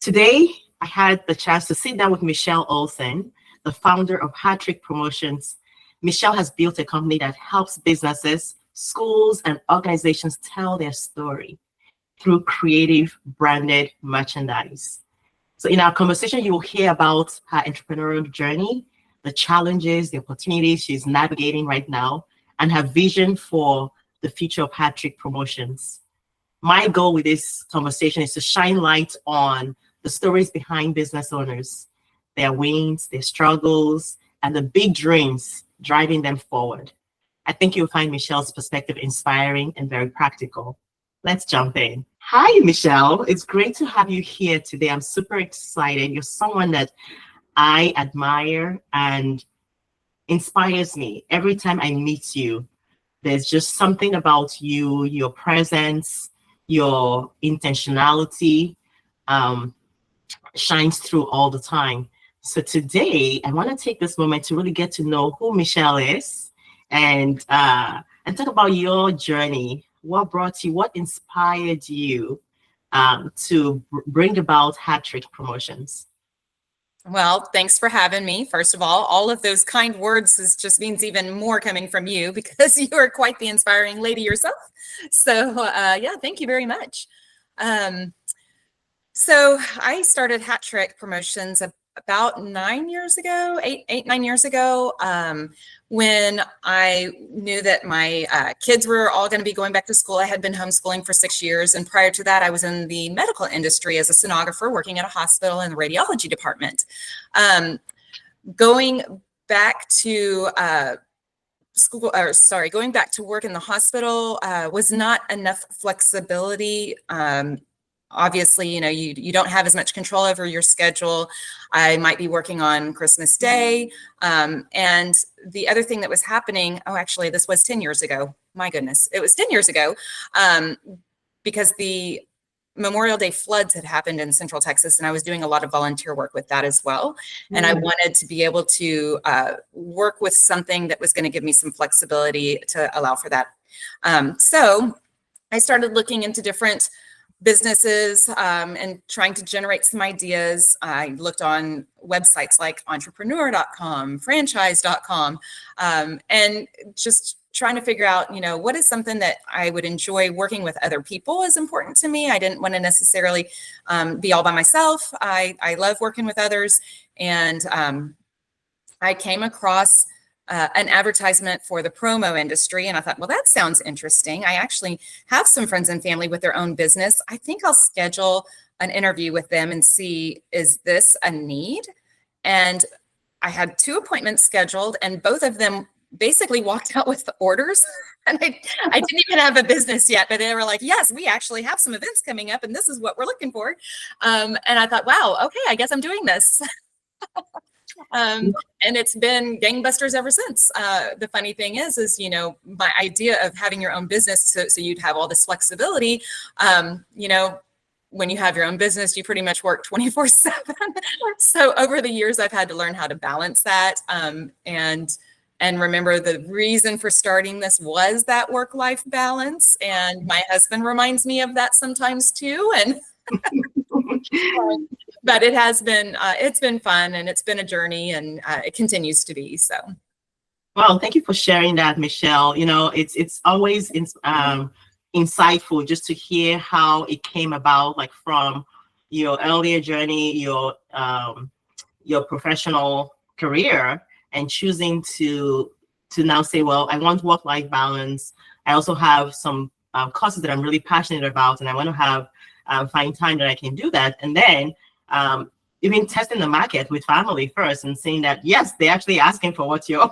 Today, I had the chance to sit down with Michelle Olsen, the founder of Hat-Trick Promotions. Michelle has built a company that helps businesses, schools, and organizations tell their story through creative branded merchandise. So in our conversation, you will hear about her entrepreneurial journey, the challenges, the opportunities she's navigating right now, and her vision for the future of Hat-Trick Promotions. My goal with this conversation is to shine light on the stories behind business owners, their wins, their struggles, and the big dreams driving them forward. I think you'll find Michelle's perspective inspiring and very practical. Let's jump in. Hi, Michelle. It's great to have you here today. I'm super excited. You're someone that I admire and inspires me. Every time I meet you, there's just something about you, your presence, your intentionality shines through all the time. So today, I want to take this moment to really get to know who Michelle is and talk about your journey. What brought you, what inspired you to bring about Hat-Trick Promotions? Well, thanks for having me. First of all of those kind words just means even more coming from you because you are quite the inspiring lady yourself. So yeah, thank you very much. So I started Hat-Trick Promotions about 9 years ago, 9 years ago, when I knew that my kids were all going to be going back to school. I had been homeschooling for 6 years. And prior to that, I was in the medical industry as a sonographer working at a hospital in the radiology department. Going back to going back to work in the hospital was not enough flexibility. Obviously, you don't have as much control over your schedule. I might be working on Christmas Day. And the other thing that was happening, actually, this was 10 years ago. My goodness, it was 10 years ago because the Memorial Day floods had happened in Central Texas, and I was doing a lot of volunteer work with that as well. And I wanted to be able to work with something that was going to give me some flexibility to allow for that. So I started looking into different businesses and trying to generate some ideas. I looked on websites like entrepreneur.com, franchise.com, and just trying to figure out, what is something that I would enjoy working with other people is important to me. I didn't want to necessarily be all by myself. I love working with others. And I came across an advertisement for the promo industry. And I thought, well, that sounds interesting. I actually have some friends and family with their own business. I think I'll schedule an interview with them and see, is this a need? And I had 2 appointments scheduled, and both of them basically walked out with the orders. And I didn't even have a business yet, but they were like, yes, we actually have some events coming up and this is what we're looking for. And I thought, wow, okay, I guess I'm doing this. And it's been gangbusters ever since. The funny thing is, my idea of having your own business, so you'd have all this flexibility, when you have your own business, you pretty much work 24/7. So over the years, I've had to learn how to balance that. And remember, the reason for starting this was that work-life balance. And my husband reminds me of that sometimes too. And but it has been, it's been fun, and it's been a journey, and it continues to be. So. Well, thank you for sharing that, Michelle. It's always insightful just to hear how it came about, like from your earlier journey, your professional career, and choosing to now say, well, I want work-life balance. I also have some courses that I'm really passionate about, and I want to have find time that I can do that. And then even testing the market with family first and saying that, yes, they're actually asking for what you're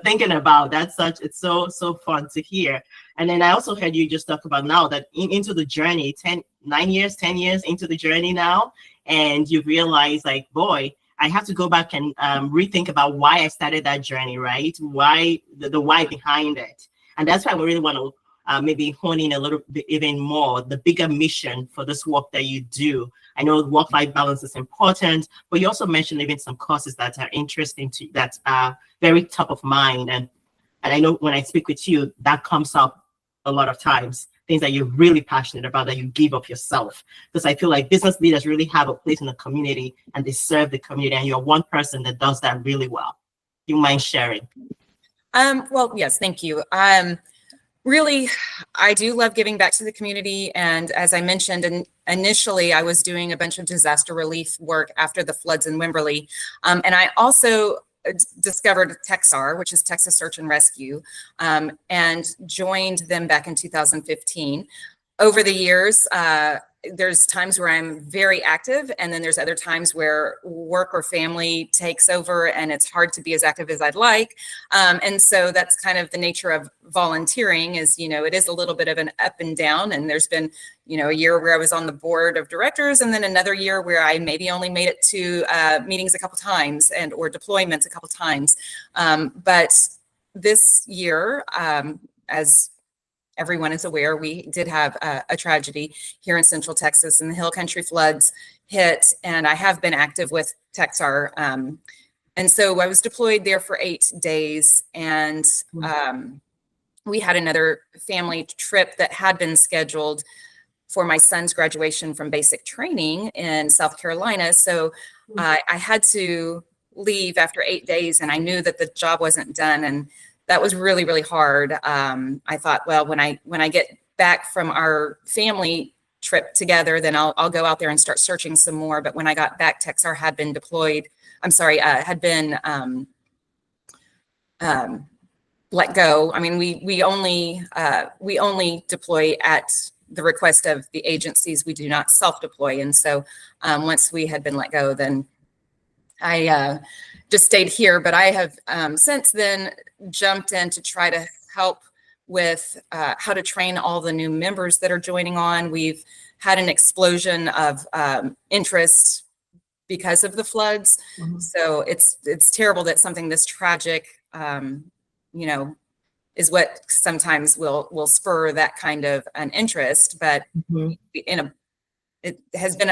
thinking about. It's so fun to hear. And then I also heard you just talk about now that into the journey, 10 years into the journey now, and you realize, like, boy, I have to go back and rethink about why I started that journey, right? Why the why behind it. And that's why we really want to maybe hone in a little bit even more, the bigger mission for this work that you do. I know work-life balance is important, but you also mentioned even some courses that are interesting to that are very top of mind. And I know when I speak with you, that comes up a lot of times, things that you're really passionate about, that you give up yourself. Because I feel like business leaders really have a place in the community and they serve the community, and you're one person that does that really well. You mind sharing? Well, yes, thank you. Really, I do love giving back to the community. And as I mentioned, initially I was doing a bunch of disaster relief work after the floods in Wimberley. And I also discovered TXR, which is Texas Search and Rescue, and joined them back in 2015. Over the years, there's times where I'm very active, and then there's other times where work or family takes over and it's hard to be as active as I'd like. And so that's kind of the nature of volunteering, is, it is a little bit of an up and down. And there's been, a year where I was on the board of directors, and then another year where I maybe only made it to meetings a couple times or deployments a couple times. But this year, as everyone is aware, we did have a tragedy here in Central Texas, and the Hill Country floods hit, and I have been active with TXR. And so I was deployed there for 8 days, and we had another family trip that had been scheduled for my son's graduation from basic training in South Carolina. So I had to leave after 8 days, and I knew that the job wasn't done, and that was really, really hard. I thought, well, when I get back from our family trip together, then I'll go out there and start searching some more. But when I got back, TXR had been deployed. Had been let go. I mean, we only deploy at the request of the agencies. We do not self-deploy. And so once we had been let go, then I just stayed here. But I have since then jumped in to try to help with how to train all the new members that are joining on. We've had an explosion of interest because of the floods. Mm-hmm. So it's terrible that something this tragic, is what sometimes will spur that kind of an interest. But mm-hmm. It has been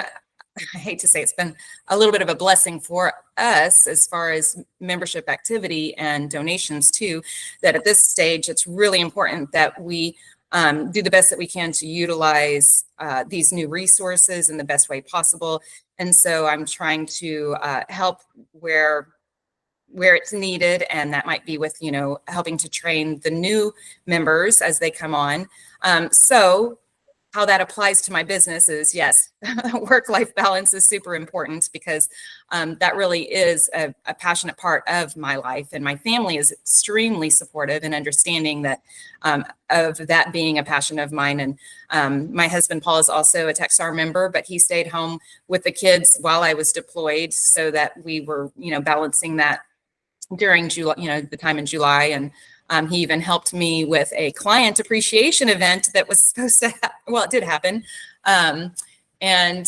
I hate to say it's been a little bit of a blessing for us as far as membership activity and donations too, that at this stage, it's really important that we do the best that we can to utilize these new resources in the best way possible. And so I'm trying to help where it's needed. And that might be with, helping to train the new members as they come on. So how that applies to my business is, yes, work-life balance is super important, because that really is a passionate part of my life. And my family is extremely supportive and understanding that of that being a passion of mine. And my husband, Paul, is also a TXR member, but he stayed home with the kids while I was deployed, so that we were, balancing that during July, the time in July. And he even helped me with a client appreciation event that was supposed to it did happen. And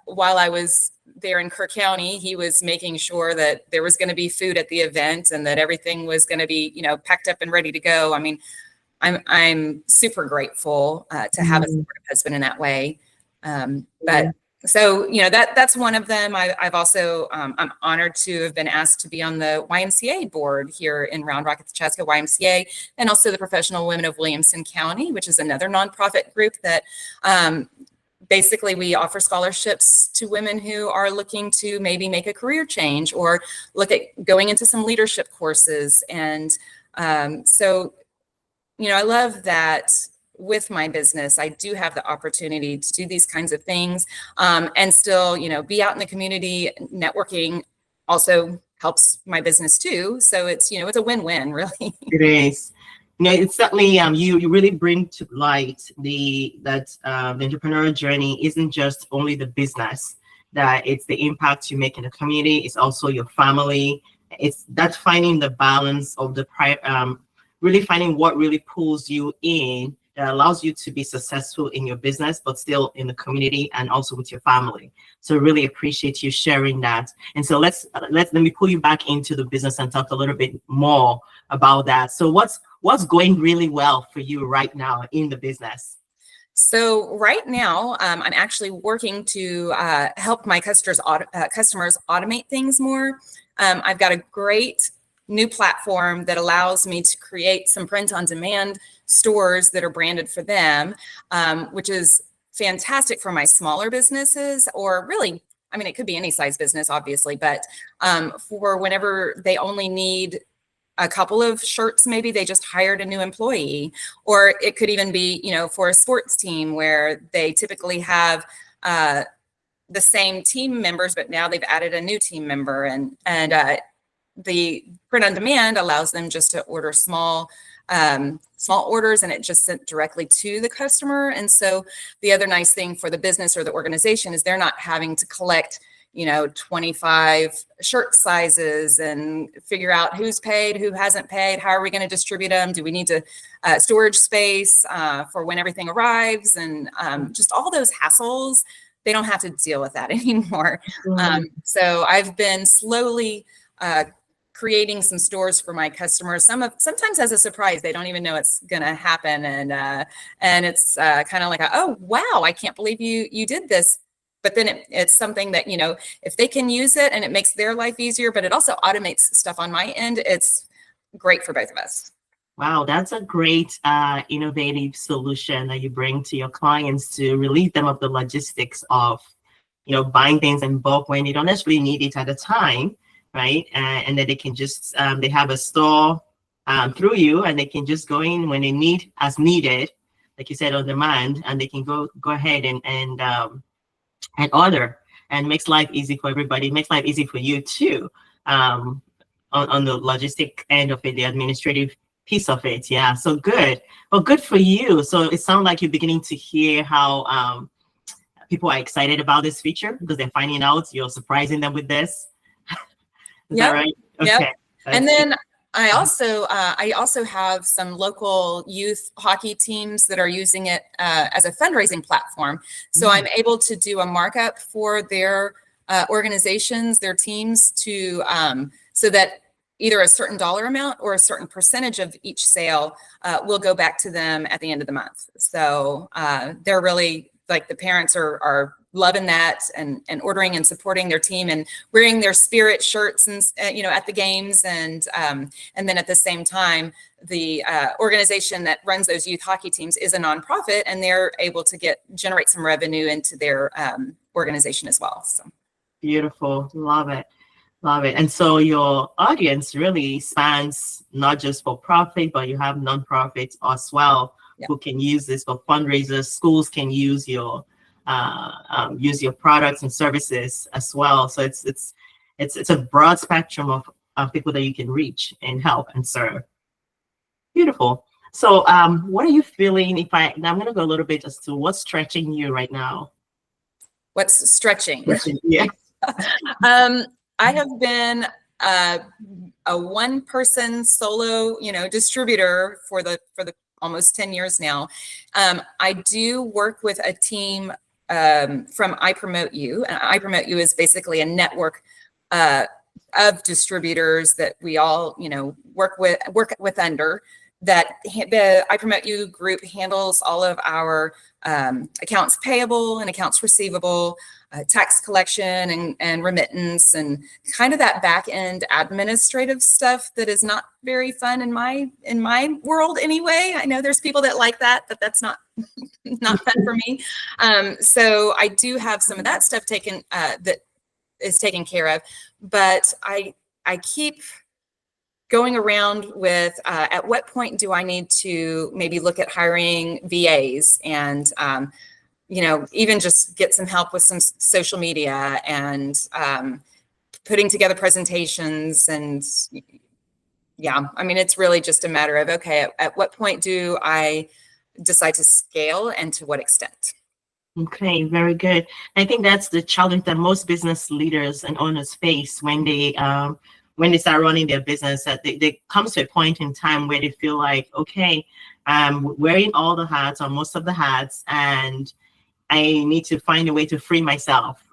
while I was there in Kerr County, he was making sure that there was going to be food at the event and that everything was going to be, packed up and ready to go. I mean, I'm super grateful to have a supportive husband in that way. But so, that's one of them. I've also, I'm honored to have been asked to be on the YMCA board here in Round Rock at the Chaska YMCA, and also the Professional Women of Williamson County, which is another nonprofit group that basically we offer scholarships to women who are looking to maybe make a career change or look at going into some leadership courses. And so, I love that. With my business, I do have the opportunity to do these kinds of things, and still, be out in the community. Networking also helps my business too. So it's, it's a win-win, really. It is. It's certainly you really bring to light the entrepreneurial journey isn't just only the business, that it's the impact you make in the community. It's also your family. It's that finding the balance of really finding what really pulls you in, that allows you to be successful in your business, but still in the community and also with your family. So really appreciate you sharing that. And so let me pull you back into the business and talk a little bit more about that. So what's going really well for you right now in the business? So right now, I'm actually working to help my customers automate things more. I've got a great new platform that allows me to create some print-on-demand stores that are branded for them, which is fantastic for my smaller businesses, or really, I mean, it could be any size business, obviously, but for whenever they only need a couple of shirts, maybe they just hired a new employee, or it could even be, for a sports team where they typically have the same team members, but now they've added a new team member, and the print on demand allows them just to order small orders, and it just sent directly to the customer. And so the other nice thing for the business or the organization is they're not having to collect 25 shirt sizes and figure out who's paid, who hasn't paid, how are we going to distribute them? Do we need to storage space for when everything arrives? And just all those hassles, they don't have to deal with that anymore. So I've been slowly creating some stores for my customers. Sometimes as a surprise, they don't even know it's going to happen. And it's kind of like, oh, wow, I can't believe you did this. But then it's something that, if they can use it and it makes their life easier, but it also automates stuff on my end, it's great for both of us. Wow, that's a great innovative solution that you bring to your clients to relieve them of the logistics of, buying things in bulk when they don't necessarily need it at a time, right? And that they can just, they have a store through you, and they can just go in when they need as needed, like you said, on demand, and they can go ahead and order, and makes life easy for everybody. It makes life easy for you too, on the logistic end of it, the administrative piece of it. Yeah, so good. Well, good for you. So it sounds like you're beginning to hear how people are excited about this feature because they're finding out you're surprising them with this. Is that right? Okay. Yep. And then I also have some local youth hockey teams that are using it as a fundraising platform. So I'm able to do a markup for their organizations, their teams, to so that either a certain dollar amount or a certain percentage of each sale will go back to them at the end of the month. So they're really, like, the parents are loving that and ordering and supporting their team and wearing their Spirit shirts and at the games, and then at the same time the organization that runs those youth hockey teams is a nonprofit, and they're able to generate some revenue into their organization as well. So beautiful. Love it. And so your audience really spans not just for profit, but you have nonprofits as well who can use this for fundraisers. Schools can use your products and services as well. So it's a broad spectrum of people that you can reach and help and serve. Beautiful. So what are you feeling? I'm going to go a little bit as to what's stretching you right now. What's stretching? Yeah. I have been a one-person solo, distributor for the almost 10 years now. I do work with a team from I Promote You, and I Promote You is basically a network of distributors that we all, work with under. That the I Promote You group handles all of our accounts payable and accounts receivable, tax collection and remittance, and kind of that back end administrative stuff that is not very fun in my world anyway. I know there's people that like that, but that's not fun for me. So I do have some of that stuff that is taken care of, but I keep going around with at what point do I need to maybe look at hiring VAs and even just get some help with some social media and putting together presentations. And it's really just a matter of, okay, at what point do I decide to scale and to what extent? Okay, very good. I think that's the challenge that most business leaders and owners face when they start running their business, that they comes to a point in time where they feel like, okay, I'm wearing all the hats or most of the hats, and I need to find a way to free myself,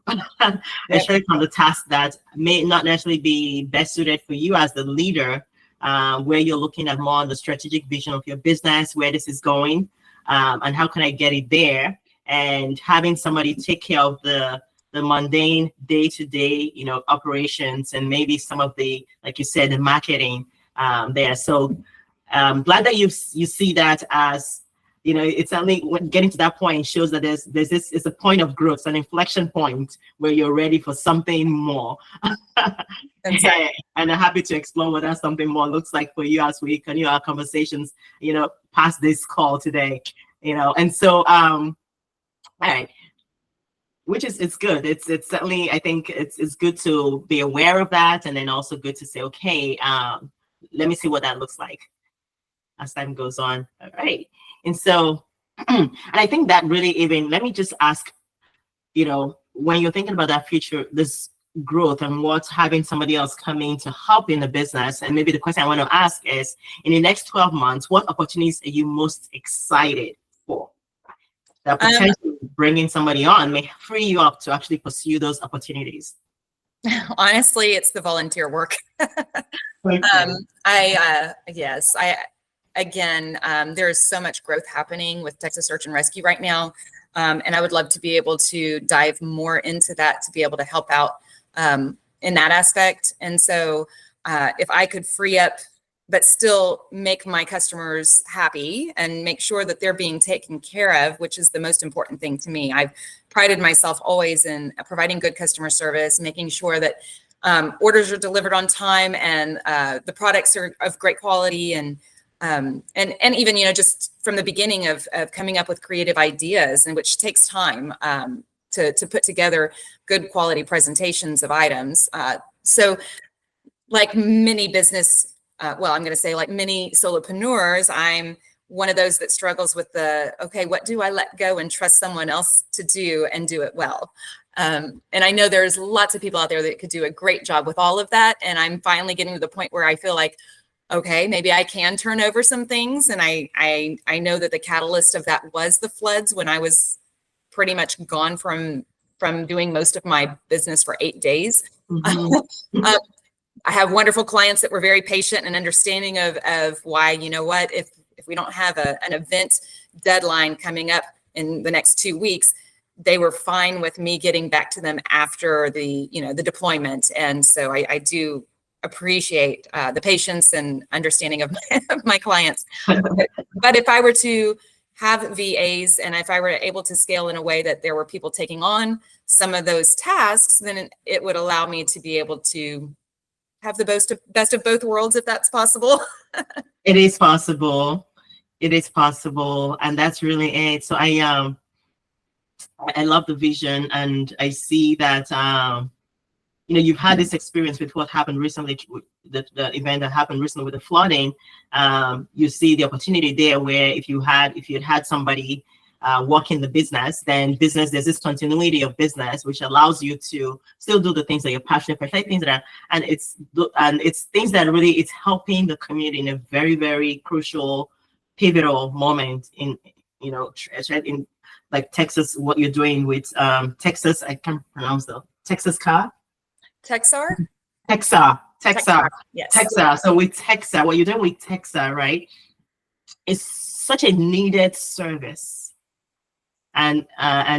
especially from the tasks that may not necessarily be best suited for you as the leader, where you're looking at more the strategic vision of your business, where this is going, and how can I get it there, and having somebody take care of the the mundane day-to-day, operations, and maybe some of the, like you said, the marketing there. So glad that you see that as, it's only getting to that point shows that there's this is a point of growth, an inflection point where you're ready for something more. Exactly. And I'm happy to explore what that something more looks like for you as we continue our conversations, past this call today, and so, all right. Which is, it's good. It's certainly, I think it's good to be aware of that, and then also good to say, okay, let me see what that looks like as time goes on. All right. And so, and I think that really even, let me just ask, when you're thinking about that future, this growth and what's having somebody else come in to help in the business, and maybe the question I want to ask is, in the next 12 months, what opportunities are you most excited for? That potentially bringing somebody on may free you up to actually pursue those opportunities. Honestly, it's the volunteer work. Okay. Again, there's so much growth happening with Texas Search and Rescue right now. And I would love to be able to dive more into that, to be able to help out in that aspect. And so if I could free up, but still make my customers happy and make sure that they're being taken care of, which is the most important thing to me. I've prided myself always in providing good customer service, making sure that orders are delivered on time, and the products are of great quality, and even, just from the beginning of coming up with creative ideas, and which takes time to put together good quality presentations of items. So like many business, I'm going to say like many solopreneurs, I'm one of those that struggles with okay, what do I let go and trust someone else to do and do it well? And I know there's lots of people out there that could do a great job with all of that. And I'm finally getting to the point where I feel like, okay, maybe I can turn over some things. And I know that the catalyst of that was the floods, when I was pretty much gone from doing most of my business for 8 days. Mm-hmm. I have wonderful clients that were very patient and understanding of why, if we don't have an event deadline coming up in the next 2 weeks, they were fine with me getting back to them after the deployment. And so I do appreciate the patience and understanding of my clients. But if I were to have VAs, and if I were able to scale in a way that there were people taking on some of those tasks, then it would allow me to be able to have the best of both worlds, if that's possible. It is possible. It is possible. And that's really it. So I love the vision, and I see that, you've had this experience with what happened recently, the event that happened recently with the flooding. You see the opportunity there where if you had somebody working the business, there's this continuity of business, which allows you to still do the things that you're passionate for, and it's things that really, it's helping the community in a very, very crucial, pivotal moment in, in like Texas, what you're doing with Texas, I can't pronounce the Texas car. Texar? Texar. Yes. Texar. So with Texar, what you're doing with Texar, right, is such a needed service. And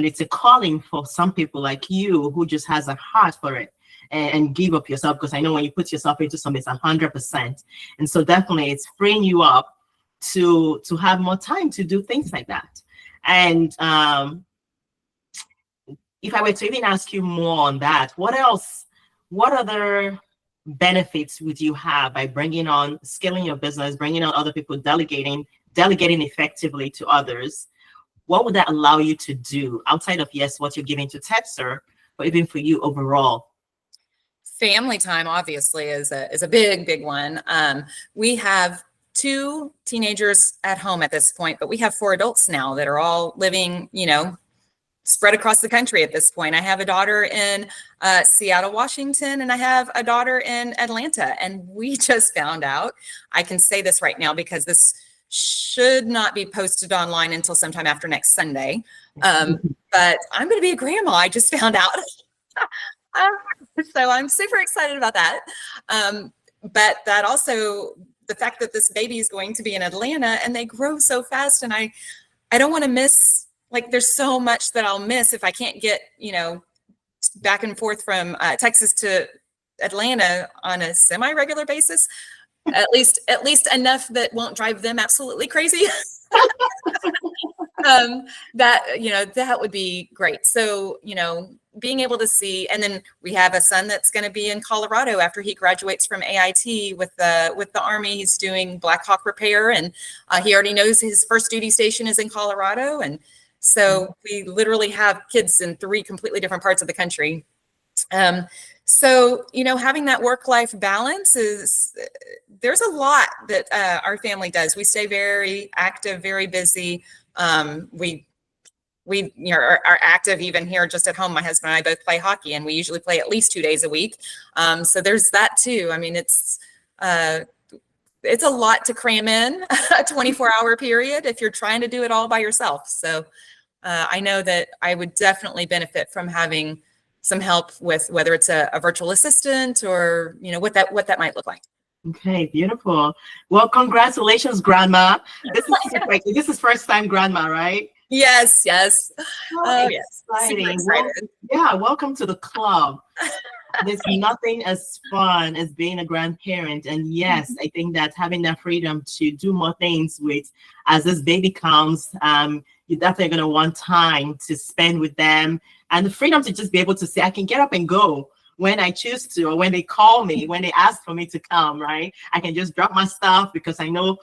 it's a calling for some people like you who just has a heart for it, and give up yourself, because I know when you put yourself into something, it's 100%. And so definitely it's freeing you up to have more time to do things like that. And if I were to even ask you more on that, what other benefits would you have by bringing on, scaling your business, bringing on other people, delegating effectively to others? What would that allow you to do outside of, yes, what you're giving to Texter, but even for you overall? Family time, obviously, is a big one. We have 2 teenagers at home at this point, but we have 4 adults now that are all living, spread across the country at this point. I have a daughter in Seattle, Washington, and I have a daughter in Atlanta. And we just found out, I can say this right now because this should not be posted online until sometime after next Sunday. But I'm going to be a grandma. I just found out. So I'm super excited about that. But that also, the fact that this baby is going to be in Atlanta, and they grow so fast, and I don't want to miss, like, there's so much that I'll miss if I can't get, back and forth from Texas to Atlanta on a semi-regular basis, at least enough that won't drive them absolutely crazy. That would be great. So, being able to see, and then we have a son that's going to be in Colorado after he graduates from AIT with the Army. He's doing Black Hawk repair, and he already knows his first duty station is in Colorado. And so we literally have kids in 3 completely different parts of the country. So, having that work-life balance there's a lot that our family does. We stay very active, very busy. We are active even here just at home. My husband and I both play hockey, and we usually play at least 2 days a week. So there's that too. I mean, it's a lot to cram in a 24-hour period if you're trying to do it all by yourself. So I know that I would definitely benefit from having some help with whether it's a virtual assistant or, what that might look like. Okay, beautiful. Well, congratulations, Grandma. This is first time Grandma, right? Yes. Oh, yes. Exciting. Well, welcome to the club. There's nothing as fun as being a grandparent. And yes, I think that having that freedom to do more things as this baby comes, you're definitely going to want time to spend with them, and the freedom to just be able to say, I can get up and go when I choose to, or when they call me, when they ask for me to come, right? I can just drop my stuff because I know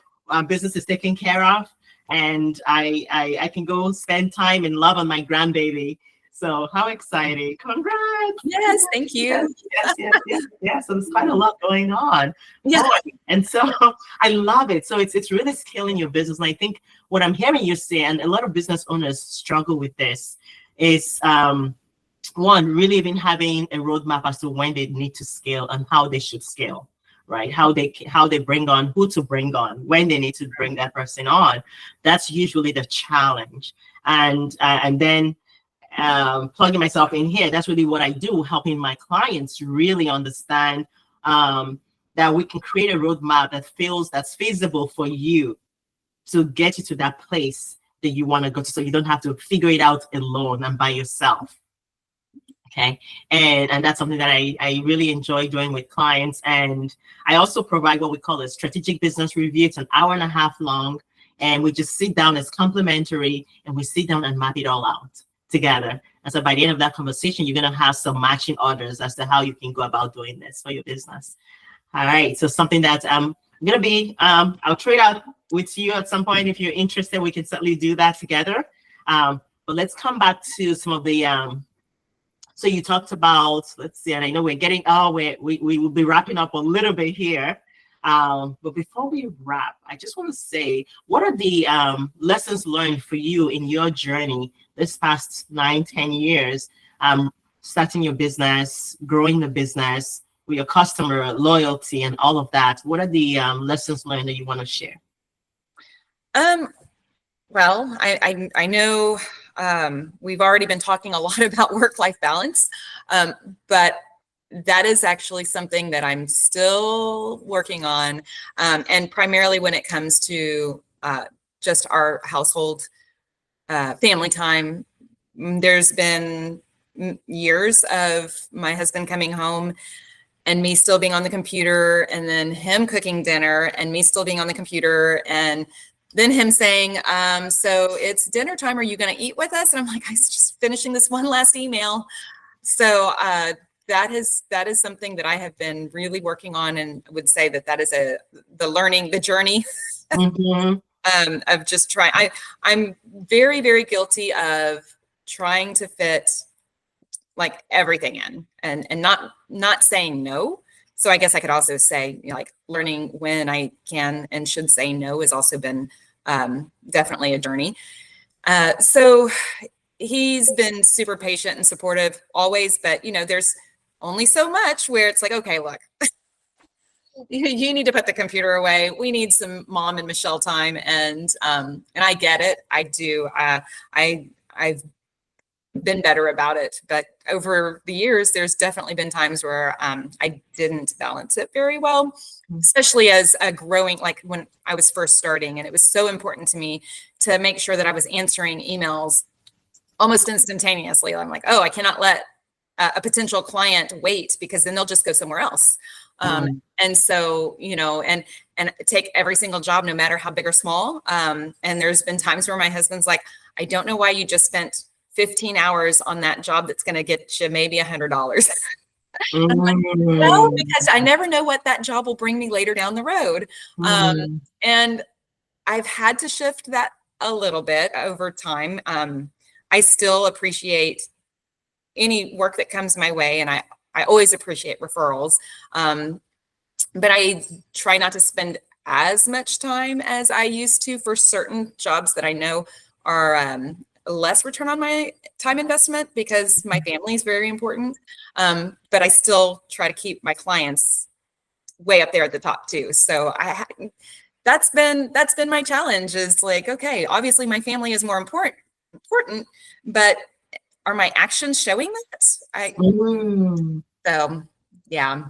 business is taken care of, and I can go spend time and love on my grandbaby. So how exciting. Congrats. Yes, thank you. Yes. So there's quite a lot going on. Yeah. And so I love it. So it's really scaling your business. And I think what I'm hearing you say, and a lot of business owners struggle with this, is one, really even having a roadmap as to when they need to scale and how they should scale, right? How they bring on, who to bring on, when they need to bring that person on. That's usually the challenge. And then plugging myself in here, that's really what I do, helping my clients really understand that we can create a roadmap that's feasible for you to get you to that place that you want to go to, so you don't have to figure it out alone and by yourself. Okay. And that's something that I really enjoy doing with clients. And I also provide what we call a strategic business review. It's an hour and a half long, and we just sit down as complimentary, and we sit down and map it all out together. And so by the end of that conversation, you're going to have some matching orders as to how you can go about doing this for your business. All right. So something that I'm going to be, I'll trade out with you at some point. If you're interested, we can certainly do that together. But let's come back to some of the, so you talked about, let's see, and I know we're getting, we will be wrapping up a little bit here. But before we wrap, I just want to say, what are the lessons learned for you in your journey this past 9-10 years, starting your business, growing the business, with your customer loyalty and all of that? What are the lessons learned that you want to share? Well, I know we've already been talking a lot about work-life balance, but that is actually something that I'm still working on. And primarily when it comes to just our household family time, there's been years of my husband coming home and me still being on the computer, and then him cooking dinner and me still being on the computer, and then him saying, so it's dinner time, are you going to eat with us? And I'm like, I was just finishing this one last email. So that is something that I have been really working on, and would say that is the journey of just trying. I'm very, very guilty of trying to fit like everything in, and not saying no. So I guess I could also say, like, learning when I can and should say no has also been definitely a journey. So he's been super patient and supportive always, but there's only so much where it's like, okay, look, you need to put the computer away. We need some Mom and Michelle time, and I get it. I do. I've been better about it, but over the years, there's definitely been times where I didn't balance it very well, especially as a growing, like when I was first starting, and it was so important to me to make sure that I was answering emails almost instantaneously. I'm like, oh, I cannot let a potential client wait, because then they'll just go somewhere else. And so, and take every single job, no matter how big or small. And there's been times where my husband's like, I don't know why you just spent 15 hours on that job that's going to get you maybe $100. I'm like, no, because I never know what that job will bring me later down the road. And I've had to shift that a little bit over time. I still appreciate any work that comes my way, and I always appreciate referrals. But I try not to spend as much time as I used to for certain jobs that I know are less return on my time investment, because my family is very important. But I still try to keep my clients way up there at the top too. So that's been my challenge, is like, okay, obviously my family is more important, but are my actions showing that? So yeah.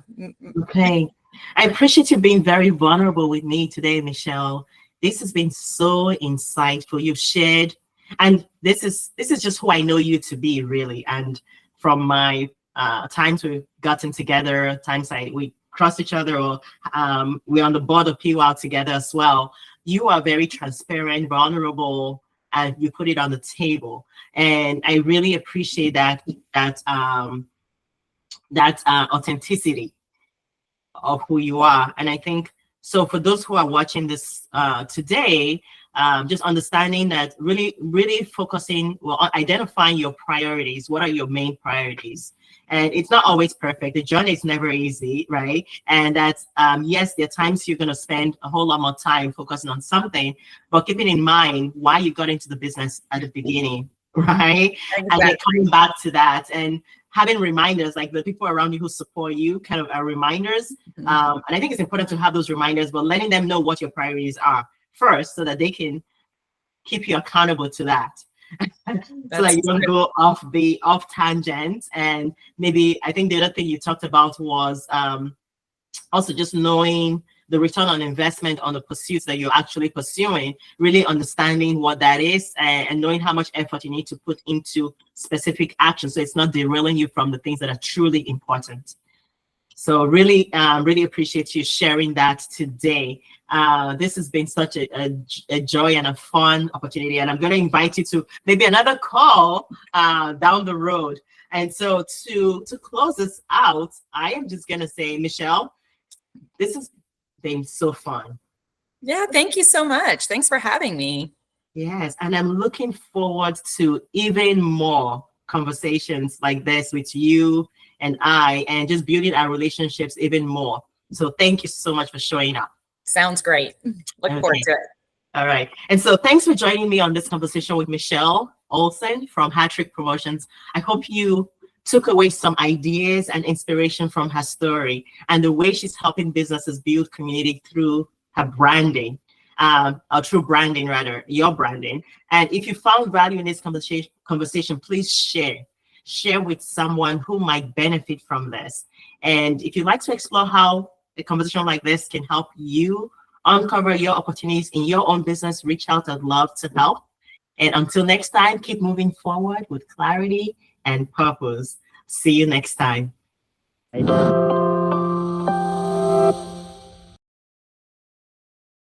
Okay. I appreciate you being very vulnerable with me today, Michelle. This has been so insightful. You've shared, and this is just who I know you to be, really. And from my times we've gotten together, times we cross each other, or we're on the board of PWOW together as well. You are very transparent, vulnerable, and you put it on the table. And I really appreciate that authenticity of who you are. And I think, so for those who are watching this today, just understanding that really focusing, on identifying your priorities. What are your main priorities? And it's not always perfect. The journey is never easy, right? And that's, yes, there are times you're going to spend a whole lot more time focusing on something, but keeping in mind why you got into the business at the beginning, right? Exactly. And then coming back to that and having reminders, like the people around you who support you kind of are reminders. And I think it's important to have those reminders, but letting them know what your priorities are first, so that they can keep you accountable to that. So that you don't go off tangent. And maybe, I think the other thing you talked about was also just knowing the return on investment on the pursuits that you're actually pursuing, really understanding what that is, and knowing how much effort you need to put into specific actions, so it's not derailing you from the things that are truly important. So really appreciate you sharing that today. This has been such a joy and a fun opportunity, and I'm going to invite you to maybe another call down the road. And so to close this out, I am just going to say, Michelle, this has been so fun. Yeah, thank you so much. Thanks for having me. Yes, and I'm looking forward to even more conversations like this with you and I, and just building our relationships even more. So thank you so much for showing up. Sounds great. Look forward to it. All right. And so thanks for joining me on this conversation with Michelle Olsen from Hattrick Promotions. I hope you took away some ideas and inspiration from her story and the way she's helping businesses build community through her branding, or through branding rather, your branding. And if you found value in this conversation, please share with someone who might benefit from this. And if you'd like to explore how a conversation like this can help you uncover your opportunities in your own business, reach out. I'd love to help. And until next time, keep moving forward with clarity and purpose. See you next time. Bye.